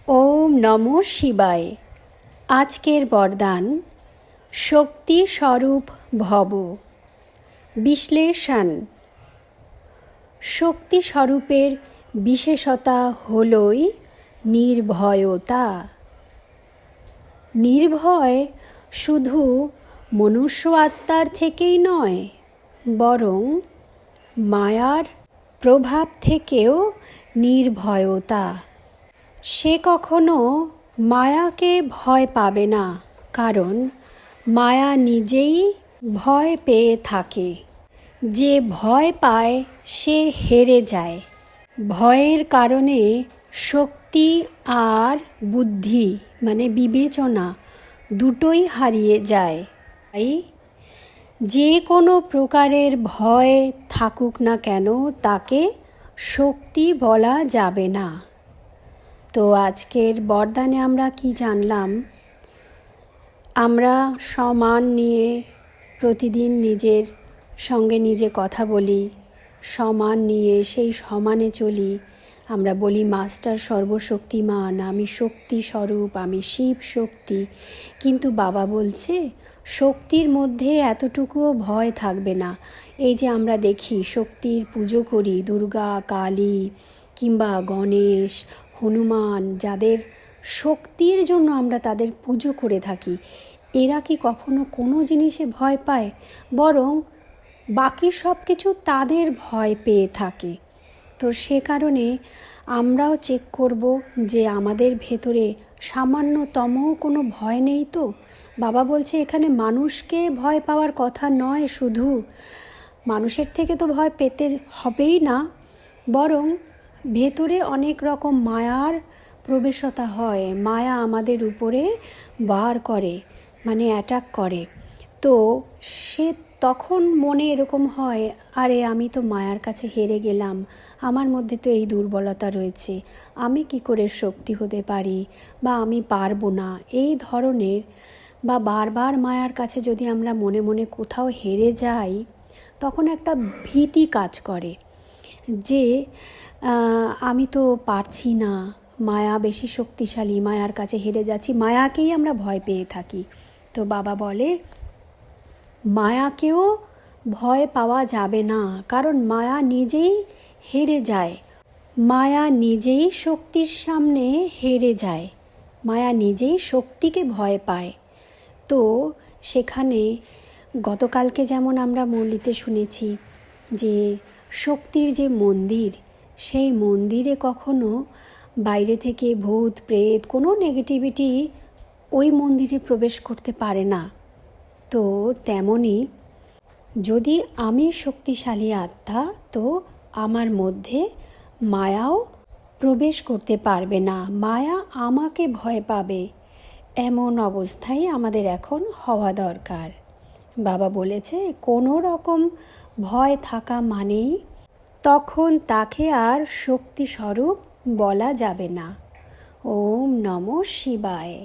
ওম নমঃ শিবায়। আজকের বরদান শক্তি স্বরূপ ভব। বিশ্লেষণ। শক্তি স্বরূপের বিশেষতা হলই নির্ভয়তা। নির্ভয় শুধু মনুষ্য আত্মার থেকেই নয়, বরং মায়ার প্রভাব থেকেও নির্ভয়তা। সে কখনো মায়াকে ভয় পাবে না, কারণ মায়া নিজেই ভয় পেয়ে থাকে। যে ভয় পায় সে হেরে যায়। ভয়ের কারণে শক্তি আর বুদ্ধি বিবেচনা দুটোই হারিয়ে যায়। তাই যে কোনো প্রকারের ভয় থাকুক না কেন, তাকে শক্তি বলা যাবে না। তো আজকের বরদানে আমরা কি জানলাম? আমরা সম্মান নিয়ে প্রতিদিন নিজের সঙ্গে নিজে কথা বলি, সম্মান নিয়ে সেই সমানে চলি। আমরা বলি মাস্টার সর্বশক্তিমান, আমি শক্তি স্বরূপ, আমি শিব শক্তি। কিন্তু বাবা বলছে শক্তির মধ্যে এতটুকুও ভয় থাকবে না। এই যে আমরা দেখি শক্তির পুজো করি, দুর্গা, কালী কিংবা গণেশ, হনুমান, যাদের শক্তির জন্য আমরা তাদের পুজো করে থাকি, এরা কি কখনো কোনো জিনিসে ভয় পায়? বরং বাকি সব কিছু তাদের ভয় পেয়ে থাকে। তো সে কারণে আমরাও চেক করব যে আমাদের ভেতরে সামান্যতম কোনো ভয় নেই তো। বাবা বলছে এখানে মানুষকে ভয় পাওয়ার কথা নয়, শুধু মানুষের থেকে তো ভয় পেতে হবেই না, বরং ভেতরে অনেক রকম মায়ার প্রবেশতা হয়। মায়া আমাদের উপরে বার করে, অ্যাটাক করে। তো সে তখন মনে এরকম হয়, আরে আমি তো মায়ার কাছে হেরে গেলাম, আমার মধ্যে তো এই দুর্বলতা রয়েছে, আমি কি করে শক্তি হতে পারি, বা আমি পারবো না, এই ধরনের। বা বারবার মায়ার কাছে যদি আমরা মনে মনে কোথাও হেরে যাই, তখন একটা ভীতি কাজ করে যে আমি তো পারছি না, মায়া বেশি শক্তিশালী, মায়ার কাছে হেরে যাচ্ছি, মায়াকেই আমরা ভয় পেয়ে থাকি। তো বাবা বলে মায়াকেও ভয় পাওয়া যাবে না, কারণ মায়া নিজেই হেরে যায়। মায়া নিজেই শক্তির সামনে হেরে যায়, মায়া নিজেই শক্তিকে ভয় পায়। তো সেখানে গতকালকে যেমন আমরা মুরলিতে শুনেছি যে শক্তির যে মন্দির, সেই মন্দিরে কখনো বাইরে থেকে ভূত প্রেত কোনো নেগেটিভিটি ওই মন্দিরে প্রবেশ করতে পারে না। তো তেমনি যদি আমি শক্তিশালী আত্মা, তো আমার মধ্যে মায়াও প্রবেশ করতে পারবে না, মায়া আমাকে ভয় পাবে। এমন অবস্থায় আমাদের এখন হওয়া দরকার। বাবা বলেছে কোনো রকম ভয় থাকা মানেই তখন তাকে আর শক্তি স্বরূপ বলা যাবে না। ওম নমঃ শিবায়।